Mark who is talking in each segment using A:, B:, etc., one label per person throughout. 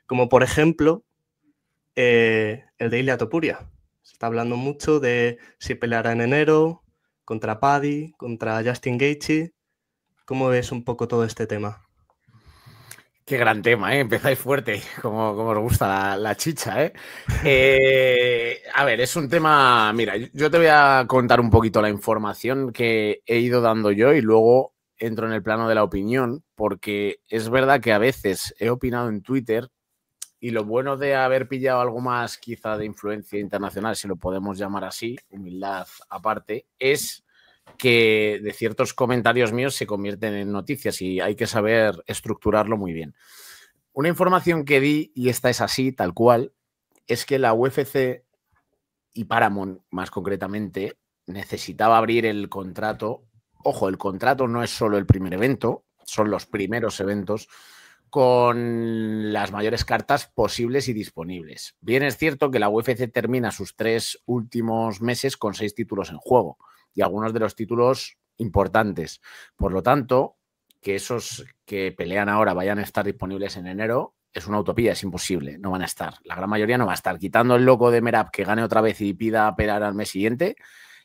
A: como por ejemplo el de Ilia Topuria. Se está hablando mucho de si peleará en enero contra Paddy, contra Justin Gaethje. ¿Cómo ves un poco todo este tema?
B: Qué gran tema, ¿eh? Empezáis fuerte, como os gusta la chicha, ¿eh? A ver, es un tema... Mira, yo te voy a contar un poquito la información que he ido dando yo y luego entro en el plano de la opinión, porque es verdad que a veces he opinado en Twitter y lo bueno de haber pillado algo más quizá de influencia internacional, si lo podemos llamar así, humildad aparte, es que de ciertos comentarios míos se convierten en noticias y hay que saber estructurarlo muy bien. Una información que di, y esta es así, tal cual, es que la UFC y Paramount, más concretamente, necesitaba abrir el contrato. Ojo, el contrato no es solo el primer evento, son los primeros eventos con las mayores cartas posibles y disponibles. Bien es cierto que la UFC termina sus 3 últimos meses con 6 títulos en juego y algunos de los títulos importantes. Por lo tanto, que esos que pelean ahora vayan a estar disponibles en enero es una utopía, es imposible, no van a estar. La gran mayoría no va a estar. Quitando el loco de Merab que gane otra vez y pida pelear al mes siguiente,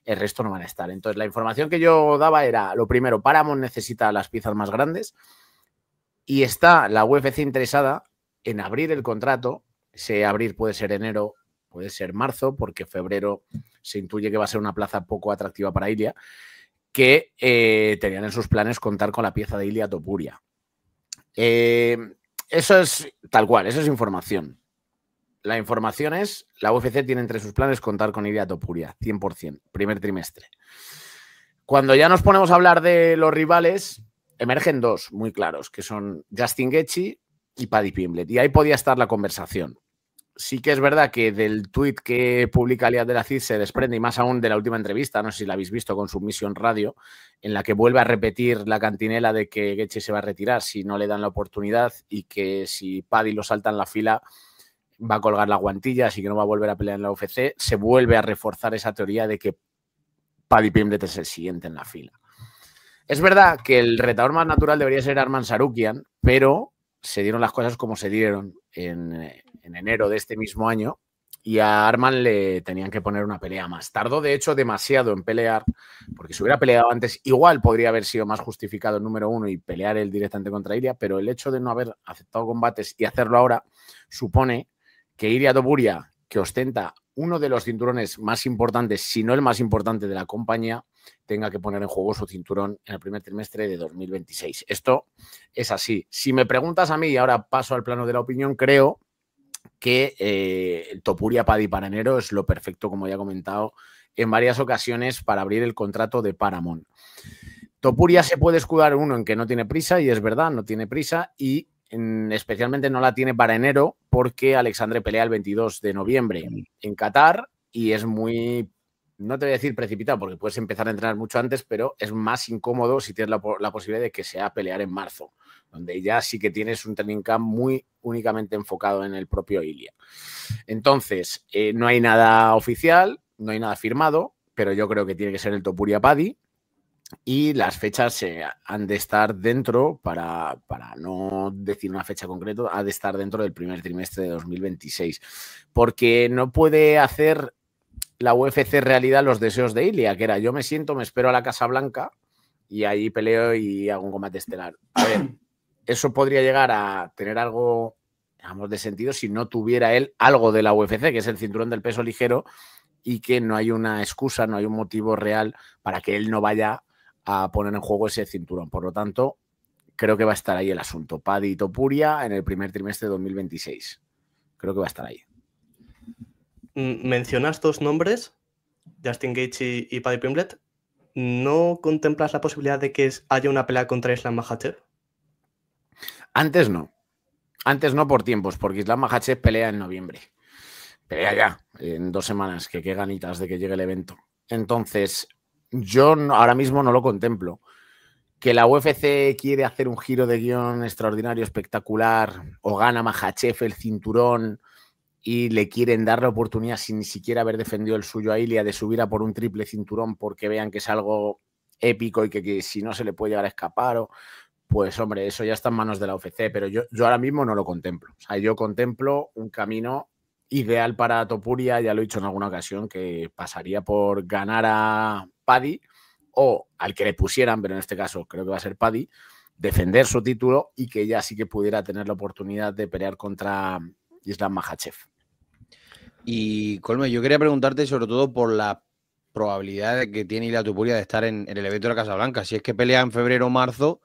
B: el resto no van a estar. Entonces, la información que yo daba era, lo primero, Paramount necesita las piezas más grandes y está la UFC interesada en abrir el contrato. Ese abrir puede ser enero, puede ser marzo, porque febrero se intuye que va a ser una plaza poco atractiva para Ilia, que tenían en sus planes contar con la pieza de Ilia Topuria. Eso es tal cual, eso es información. La información es, la UFC tiene entre sus planes contar con Ilia Topuria, 100%, primer trimestre. Cuando ya nos ponemos a hablar de los rivales, emergen dos muy claros, que son Justin Gaethje y Paddy Pimblett. Y ahí podía estar la conversación. Sí que es verdad que del tuit que publica Alias de la CID se desprende, y más aún de la última entrevista, no sé si la habéis visto con Submission Radio, en la que vuelve a repetir la cantinela de que Gaethje se va a retirar si no le dan la oportunidad y que si Paddy lo salta en la fila va a colgar la guantilla, así que no va a volver a pelear en la UFC. Se vuelve a reforzar esa teoría de que Paddy Pimblett es el siguiente en la fila. Es verdad que el retador más natural debería ser Arman Tsarukyan, pero se dieron las cosas como se dieron en enero de este mismo año y a Arman le tenían que poner una pelea más. Tardó, de hecho, demasiado en pelear, porque si hubiera peleado antes, igual podría haber sido más justificado el número 1 y pelear él directamente contra Ilia, pero el hecho de no haber aceptado combates y hacerlo ahora supone que Ilia Topuria, que ostenta uno de los cinturones más importantes, si no el más importante de la compañía, tenga que poner en juego su cinturón en el primer trimestre de 2026. Esto es así. Si me preguntas a mí, y ahora paso al plano de la opinión, creo que el Topuria Paddy para enero es lo perfecto, como ya he comentado en varias ocasiones, para abrir el contrato de Paramount. Topuria se puede escudar uno en que no tiene prisa, y es verdad, no tiene prisa, y especialmente no la tiene para enero porque Alexandre pelea el 22 de noviembre en Qatar y es muy, no te voy a decir precipitado porque puedes empezar a entrenar mucho antes, pero es más incómodo si tienes la posibilidad de que sea pelear en marzo, donde ya sí que tienes un training camp muy únicamente enfocado en el propio Ilia. Entonces, no hay nada oficial, no hay nada firmado, pero yo creo que tiene que ser el Topuria Paddy. Y las fechas han de estar dentro, para no decir una fecha concreta, ha de estar dentro del primer trimestre de 2026. Porque no puede hacer la UFC realidad los deseos de Ilia, que era yo me siento, me espero a la Casa Blanca y ahí peleo y hago un combate estelar. A ver, eso podría llegar a tener algo, digamos, de sentido si no tuviera él algo de la UFC, que es el cinturón del peso ligero, y que no hay una excusa, no hay un motivo real para que él no vaya a poner en juego ese cinturón. Por lo tanto, creo que va a estar ahí el asunto. Paddy y Topuria en el primer trimestre de 2026. Creo que va a estar ahí.
A: Mencionas dos nombres, Justin Gaethje y Paddy Pimblett. ¿No contemplas la posibilidad de que haya una pelea contra Islam Makhachev?
B: Antes no. Antes no por tiempos, porque Islam Makhachev pelea en noviembre. Pelea ya, en 2 semanas, que qué ganitas de que llegue el evento. Entonces, yo ahora mismo no lo contemplo. Que la UFC quiere hacer un giro de guión extraordinario, espectacular, o gana Makhachev el cinturón y le quieren dar la oportunidad sin ni siquiera haber defendido el suyo a Ilia de subir a por un triple cinturón porque vean que es algo épico y que si no se le puede llegar a escapar. pues hombre, eso ya está en manos de la UFC, pero yo ahora mismo no lo contemplo. O sea, yo contemplo un camino ideal para Topuria, ya lo he dicho en alguna ocasión, que pasaría por ganar a Paddy o al que le pusieran, pero en este caso creo que va a ser Paddy, defender su título y que ya sí que pudiera tener la oportunidad de pelear contra Islam Makhachev.
C: Y Colme, yo quería preguntarte sobre todo por la probabilidad de que tiene Ilia Topuria de estar en el evento de la Casa Blanca. Si es que pelea en febrero o marzo,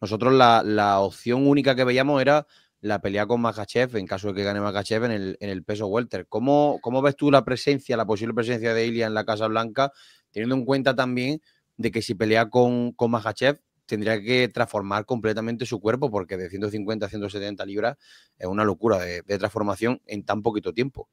C: nosotros la opción única que veíamos era la pelea con Makhachev, en caso de que gane Makhachev en el peso welter. ¿Cómo ves tú la posible presencia de Ilia en la Casa Blanca, teniendo en cuenta también de que si pelea con Makhachev tendría que transformar completamente su cuerpo, porque de 150 a 170 libras es una locura de transformación en tan poquito tiempo?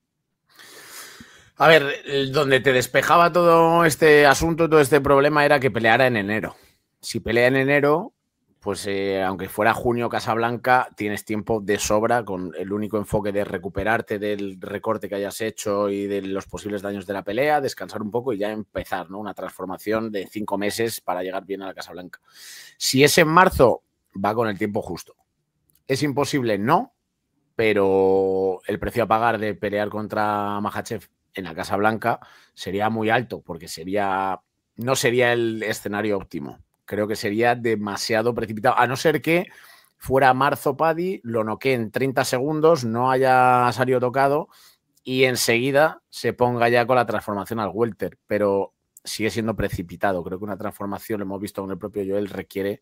B: A ver, donde te despejaba todo este asunto, todo este problema, era que peleara en enero. Si pelea en enero, pues aunque fuera junio Casablanca, tienes tiempo de sobra con el único enfoque de recuperarte del recorte que hayas hecho y de los posibles daños de la pelea, descansar un poco y ya empezar, ¿no? Una transformación de 5 meses para llegar bien a la Casablanca. Si es en marzo, va con el tiempo justo. ¿Es imposible? No, pero el precio a pagar de pelear contra Makhachev en la Casa Blanca sería muy alto, porque no sería el escenario óptimo. Creo que sería demasiado precipitado, a no ser que fuera marzo Paddy, lo noquee en 30 segundos, no haya salido tocado y enseguida se ponga ya con la transformación al welter, pero sigue siendo precipitado. Creo que una transformación, lo hemos visto con el propio Joel, requiere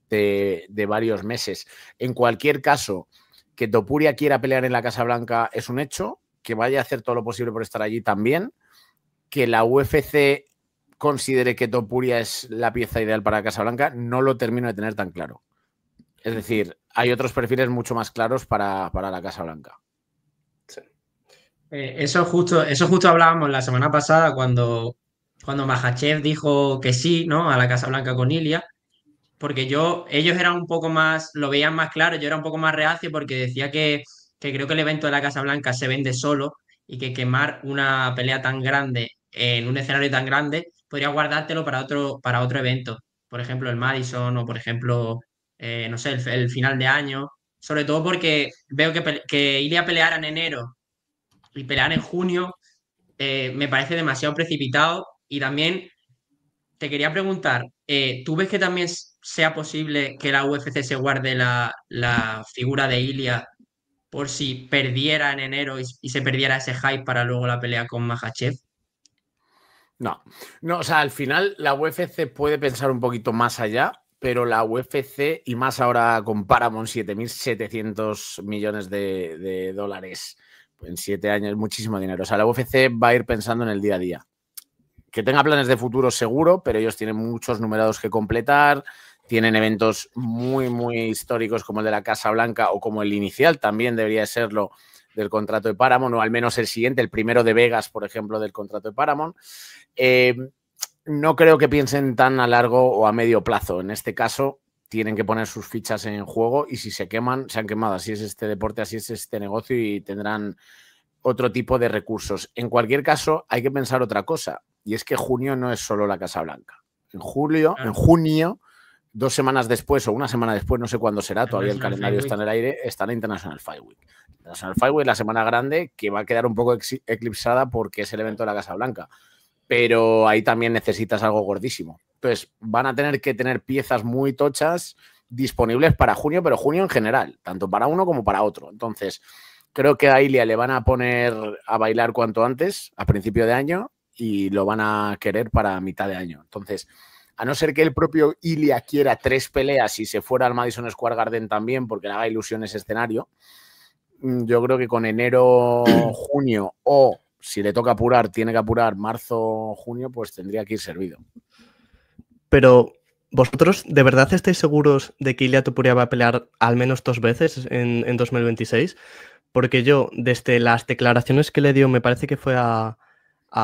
B: de varios meses. En cualquier caso, que Topuria quiera pelear en la Casa Blanca es un hecho, que vaya a hacer todo lo posible por estar allí también, que la UFC considere que Topuria es la pieza ideal para Casa Blanca, no lo termino de tener tan claro. Es decir, hay otros perfiles mucho más claros para la Casa Blanca.
D: Sí. Eso justo hablábamos la semana pasada cuando Makhachev dijo que sí, ¿no? A la Casa Blanca con Ilia, porque ellos eran un poco más, lo veían más claro, yo era un poco más reacio porque decía que creo que el evento de la Casa Blanca se vende solo y que quemar una pelea tan grande en un escenario tan grande podría guardártelo para otro evento. Por ejemplo, el Madison o por ejemplo, no sé, el final de año. Sobre todo porque veo que Ilia peleara en enero y pelear en junio me parece demasiado precipitado. Y también te quería preguntar, ¿tú ves que también sea posible que la UFC se guarde la figura de Ilia por si perdiera en enero y se perdiera ese hype para luego la pelea con Makhachev?
B: No, o sea, al final la UFC puede pensar un poquito más allá, pero la UFC, y más ahora con Paramount, 7.700 millones de dólares en 7 años, muchísimo dinero. O sea, la UFC va a ir pensando en el día a día. Que tenga planes de futuro seguro, pero ellos tienen muchos numerados que completar, tienen eventos muy, muy históricos como el de la Casa Blanca o como el inicial también debería serlo del contrato de Paramount, o al menos el siguiente, el primero de Vegas, por ejemplo, del contrato de Paramount. No creo que piensen tan a largo o a medio plazo. En este caso, tienen que poner sus fichas en juego y si se queman, se han quemado. Así es este deporte, así es este negocio y tendrán otro tipo de recursos. En cualquier caso, hay que pensar otra cosa, y es que junio no es solo la Casa Blanca. En junio, 2 semanas después o una semana después, no sé cuándo será, todavía el calendario está en el aire, está la International Fight Week. International Fight Week es la semana grande que va a quedar un poco eclipsada porque es el evento de la Casa Blanca, pero ahí también necesitas algo gordísimo. Entonces, van a tener que tener piezas muy tochas disponibles para junio, pero junio en general, tanto para uno como para otro. Entonces, creo que a Ilia le van a poner a bailar cuanto antes, a principio de año, y lo van a querer para mitad de año. Entonces, a no ser que el propio Ilia quiera 3 peleas y se fuera al Madison Square Garden también, porque le haga ilusión ese escenario, yo creo que con enero, junio o, si le toca apurar, tiene que apurar marzo, junio, pues tendría que ir servido.
A: Pero, ¿vosotros de verdad estáis seguros de que Ilia Topuria va a pelear al menos 2 veces en 2026? Porque yo, desde las declaraciones que le dio, me parece que fue a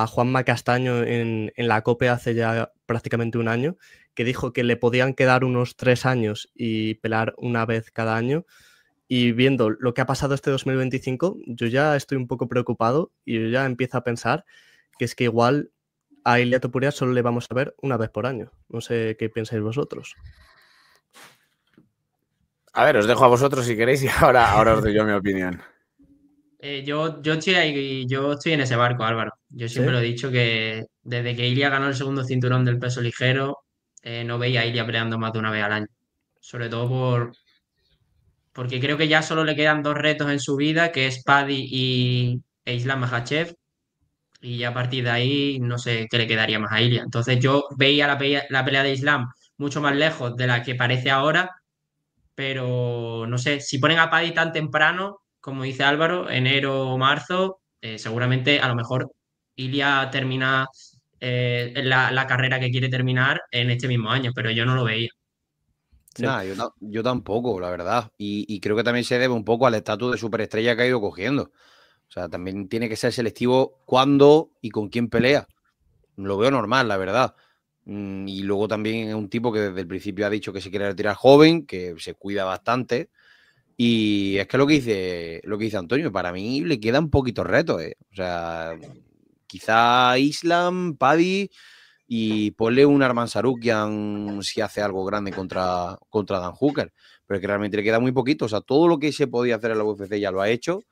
A: Juanma Castaño en la COPE hace ya prácticamente un año, que dijo que le podían quedar unos 3 años y pelear una vez cada año. Y viendo lo que ha pasado este 2025, yo ya estoy un poco preocupado y yo ya empiezo a pensar que es que igual a Ilia Topuria solo le vamos a ver una vez por año. No sé qué pensáis vosotros.
B: A ver, os dejo a vosotros si queréis y ahora os doy yo mi opinión.
D: Yo estoy en ese barco, Álvaro. Yo siempre
A: ¿Sí?
D: lo he dicho que desde que Ilia ganó el segundo cinturón del peso ligero, no veía a Ilia peleando más de una vez al año. Sobre todo porque creo que ya solo le quedan dos retos en su vida, que es Paddy e Islam Makhachev, y ya a partir de ahí no sé qué le quedaría más a Ilia. Entonces yo veía la pelea de Islam mucho más lejos de la que parece ahora, pero no sé, si ponen a Paddy tan temprano, como dice Álvaro, enero o marzo, seguramente a lo mejor Ilia termina la carrera que quiere terminar en este mismo año, pero yo no lo veía.
A: Sí.
C: Nada, yo tampoco, la verdad. Y creo que también se debe un poco al estatus de superestrella que ha ido cogiendo. O sea, también tiene que ser selectivo cuándo y con quién pelea. Lo veo normal, la verdad. Y luego también es un tipo que desde el principio ha dicho que se quiere retirar joven, que se cuida bastante. Y es que lo que dice Antonio, para mí le quedan poquitos retos, ¿eh? O sea, quizá Islam, Paddy y ponle un Arman Sarukian si hace algo grande contra Dan Hooker. Pero es que realmente le queda muy poquito. O sea, todo lo que se podía hacer en la UFC ya lo ha hecho.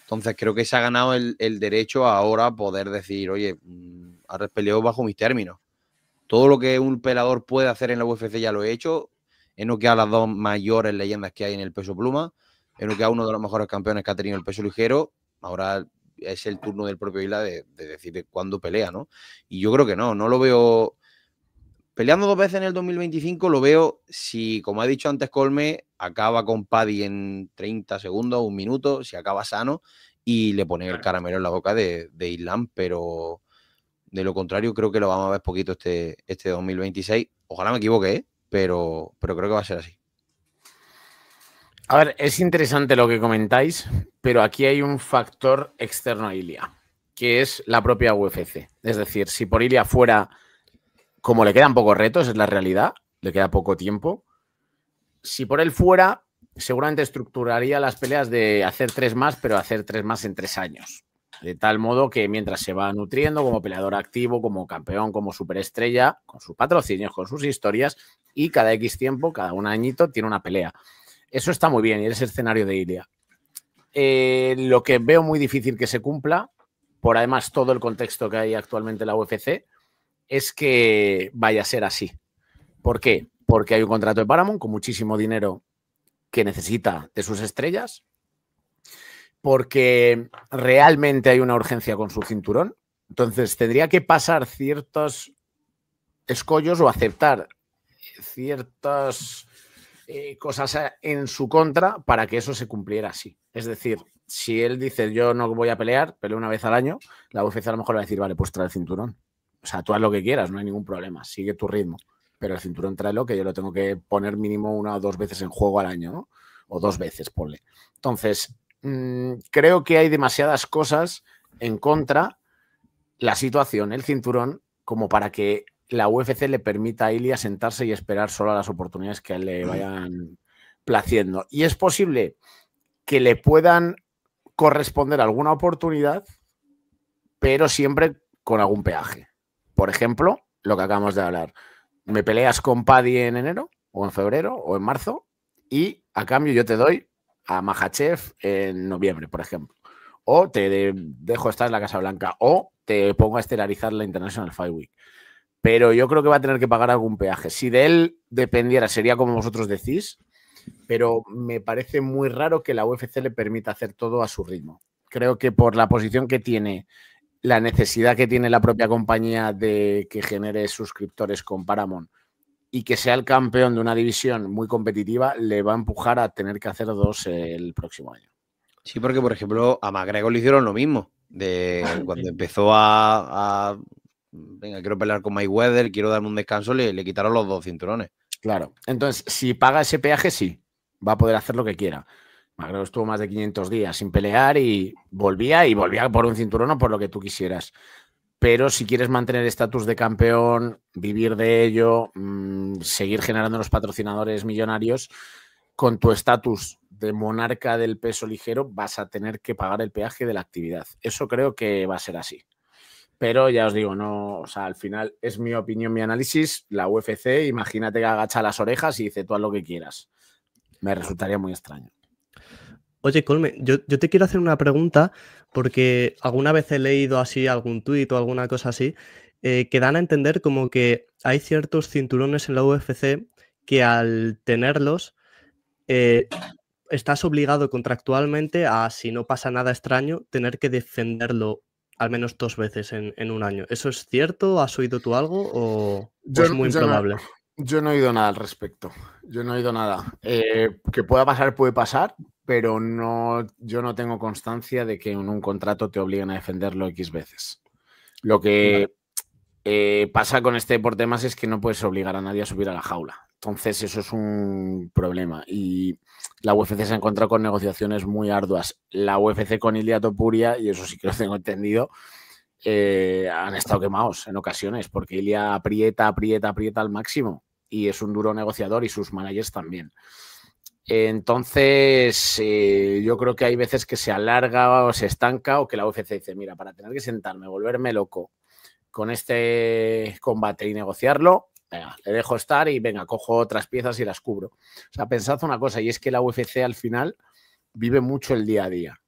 C: Entonces creo que se ha ganado el derecho ahora a poder decir, oye, ahora peleo bajo mis términos. Todo lo que un peleador puede hacer en la UFC ya lo he hecho. He noqueado a las dos mayores leyendas que hay en el peso pluma. He noqueado a uno de los mejores campeones que ha tenido el peso ligero. Ahora es el turno del propio Isla de decir cuándo pelea, ¿no? Y yo creo que no lo veo. Peleando dos veces en el 2025 lo veo si, como ha dicho antes Colme, acaba con Paddy en 30 segundos, un minuto, si acaba sano y le pone el caramelo en la boca de Islam, pero de lo contrario creo que lo vamos a ver poquito este 2026. Ojalá me equivoque, ¿eh? Pero creo que va a ser así.
B: A ver, es interesante lo que comentáis, pero aquí hay un factor externo a Ilia, que es la propia UFC. Es decir, si por Ilia fuera, como le quedan pocos retos, es la realidad, le queda poco tiempo. Si por él fuera, seguramente estructuraría las peleas de hacer 3 más, pero hacer 3 más en 3 años. De tal modo que mientras se va nutriendo como peleador activo, como campeón, como superestrella, con sus patrocinios, con sus historias, y cada X tiempo, cada un añito, tiene una pelea. Eso está muy bien y es el escenario de Ilia. Lo que veo muy difícil que se cumpla, por además todo el contexto que hay actualmente en la UFC, es que vaya a ser así. ¿Por qué? Porque hay un contrato de Paramount con muchísimo dinero que necesita de sus estrellas, porque realmente hay una urgencia con su cinturón. Entonces tendría que pasar ciertos escollos o aceptar ciertas cosas en su contra para que eso se cumpliera así. Es decir, si él dice yo no voy a pelear, peleo una vez al año, la UFC a lo mejor va a decir, vale, pues trae el cinturón. O sea, tú haz lo que quieras, no hay ningún problema, sigue tu ritmo. Pero el cinturón tráelo, que yo lo tengo que poner mínimo 1 o 2 veces en juego al año, ¿no? O 2 veces, ponle. Entonces, creo que hay demasiadas cosas en contra la situación, el cinturón, como para que la UFC le permita a Ilia sentarse y esperar solo a las oportunidades que le vayan placiendo. Y es posible que le puedan corresponder alguna oportunidad, pero siempre con algún peaje. Por ejemplo, lo que acabamos de hablar. Me peleas con Paddy en enero, o en febrero, o en marzo, y a cambio yo te doy a Makhachev en noviembre, por ejemplo. O te dejo estar en la Casa Blanca, o te pongo a estelarizar la International Fight Week. Pero yo creo que va a tener que pagar algún peaje. Si de él dependiera, sería como vosotros decís, pero me parece muy raro que la UFC le permita hacer todo a su ritmo. Creo que por la posición que tiene, la necesidad que tiene la propia compañía de que genere suscriptores con Paramount y que sea el campeón de una división muy competitiva, le va a empujar a tener que hacer 2 el próximo año.
C: Sí, porque por ejemplo a McGregor le hicieron lo mismo. Cuando empezó a venga, quiero pelear con Mayweather, quiero darme un descanso, le quitaron los 2 cinturones.
B: Claro. Entonces, si paga ese peaje, sí, va a poder hacer lo que quiera. McGregor estuvo más de 500 días sin pelear y volvía por un cinturón o por lo que tú quisieras. Pero si quieres mantener estatus de campeón, vivir de ello, seguir generando los patrocinadores millonarios, con tu estatus de monarca del peso ligero vas a tener que pagar el peaje de la actividad. Eso creo que va a ser así. Pero ya os digo, no, o sea, al final es mi opinión, mi análisis. La UFC, imagínate que agacha las orejas y dice tú haz lo que quieras. Me resultaría muy extraño.
A: Oye, Colme, yo te quiero hacer una pregunta porque alguna vez he leído así algún tuit o alguna cosa así que dan a entender como que hay ciertos cinturones en la UFC que al tenerlos estás obligado contractualmente a, si no pasa nada extraño, tener que defenderlo al menos 2 veces en un año. ¿Eso es cierto? ¿Has oído tú algo o es muy improbable?
B: Yo no he oído nada al respecto. Yo no he oído nada. Que pueda pasar, puede pasar, pero yo no tengo constancia de que en un contrato te obliguen a defenderlo X veces. Lo que pasa con este deporte más es que no puedes obligar a nadie a subir a la jaula. Entonces eso es un problema. Y la UFC se ha encontrado con negociaciones muy arduas. La UFC con Ilia Topuria, y eso sí que lo tengo entendido, han estado quemados en ocasiones porque Ilia aprieta al máximo y es un duro negociador y sus managers también. Entonces, yo creo que hay veces que se alarga o se estanca o que la UFC dice, mira, para tener que sentarme, volverme loco con este combate y negociarlo, venga, le dejo estar y venga, cojo otras piezas y las cubro. O sea, pensad una cosa, y es que la UFC al final vive mucho el día a día.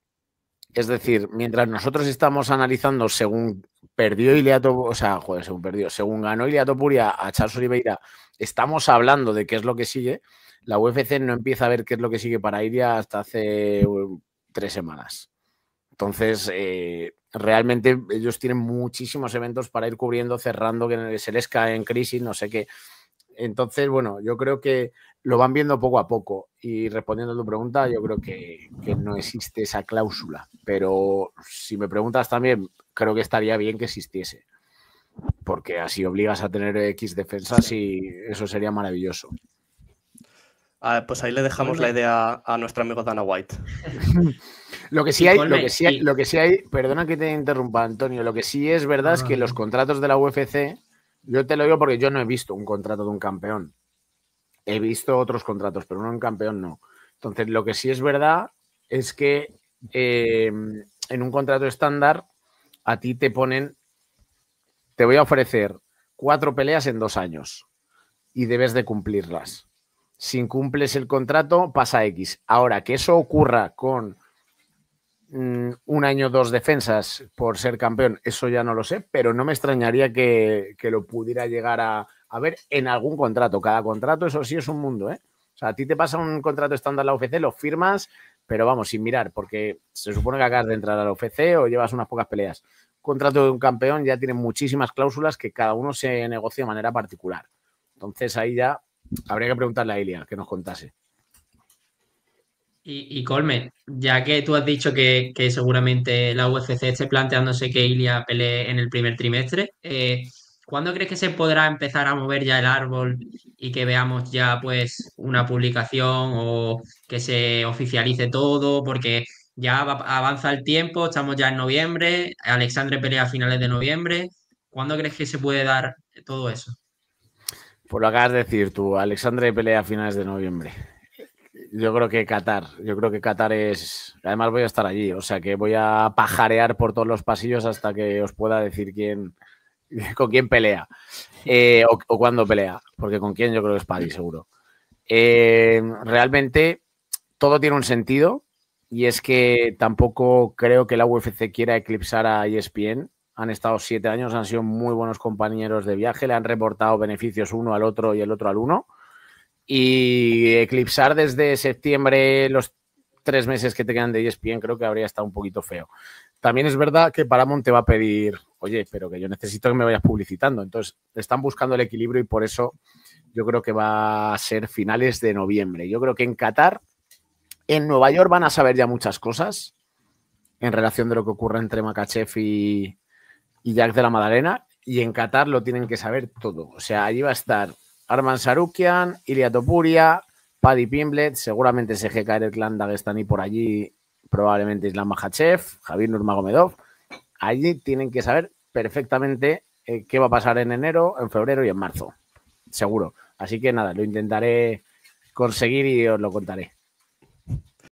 B: Es decir, mientras nosotros estamos analizando según perdió Ilia Topuria, o sea, joder, según ganó Ilia Topuria a Charles Oliveira, estamos hablando de qué es lo que sigue. La UFC no empieza a ver qué es lo que sigue para Ilia hasta hace 3 semanas. Entonces, realmente ellos tienen muchísimos eventos para ir cubriendo, cerrando, que se les cae en crisis, no sé qué. Entonces, bueno, yo creo que lo van viendo poco a poco. Y respondiendo a tu pregunta, yo creo que no existe esa cláusula. Pero si me preguntas también, creo que estaría bien que existiese. Porque así obligas a tener X defensas y eso sería maravilloso.
A: Pues ahí le dejamos la idea a nuestro amigo Dana White.
B: Lo que sí hay, perdona que te interrumpa, Antonio, lo que sí es verdad es que los contratos de la UFC, yo te lo digo porque yo no he visto un contrato de un campeón. He visto otros contratos, pero no un campeón no. Entonces, lo que sí es verdad es que en un contrato estándar a ti te ponen, te voy a ofrecer 4 peleas en 2 años y debes de cumplirlas. Si incumples el contrato, pasa X. Ahora, que eso ocurra con 1 año, 2 defensas por ser campeón, eso ya no lo sé, pero no me extrañaría que lo pudiera llegar a ver en algún contrato. Cada contrato, eso sí, es un mundo, ¿eh? O sea, a ti te pasa un contrato estándar en la UFC, lo firmas, pero vamos, sin mirar, porque se supone que acabas de entrar a la UFC o llevas unas pocas peleas. Un contrato de un campeón ya tiene muchísimas cláusulas que cada uno se negocia de manera particular. Entonces ahí ya habría que preguntarle a Ilia que nos contase.
D: Y Colme, ya que tú has dicho que seguramente la UFC esté planteándose que Ilia pelee en el primer trimestre, ¿cuándo crees que se podrá empezar a mover ya el árbol y que veamos ya pues una publicación o que se oficialice todo? Porque ya avanza el tiempo, estamos ya en noviembre, Alexandre pelea a finales de noviembre. ¿Cuándo crees que se puede dar todo eso?
B: Pues lo acabas de decir tú, Alexandre pelea a finales de noviembre. Yo creo que Qatar es... Además voy a estar allí, o sea que voy a pajarear por todos los pasillos hasta que os pueda decir con quién pelea o cuándo pelea, porque con quién yo creo que es Paddy, seguro. Realmente todo tiene un sentido y es que tampoco creo que la UFC quiera eclipsar a ESPN. Han estado 7 años, han sido muy buenos compañeros de viaje, le han reportado beneficios uno al otro y el otro al uno. Y eclipsar desde septiembre los 3 meses que te quedan de ESPN creo que habría estado un poquito feo. También es verdad que Paramount te va a pedir, oye, pero que yo necesito que me vayas publicitando. Entonces, están buscando el equilibrio y por eso yo creo que va a ser finales de noviembre. Yo creo que en Qatar, en Nueva York van a saber ya muchas cosas en relación de lo que ocurre entre Makhachev y Jack de la Madalena, y en Qatar lo tienen que saber todo. O sea, allí va a estar Arman Sarukian, Ilia Topuria, Paddy Pimblett, seguramente SG Khairul Dagestani por allí, probablemente Islam Makhachev, Javier Nurmagomedov. Allí tienen que saber perfectamente qué va a pasar en enero, en febrero y en marzo. Seguro. Así que nada, lo intentaré conseguir y os lo contaré.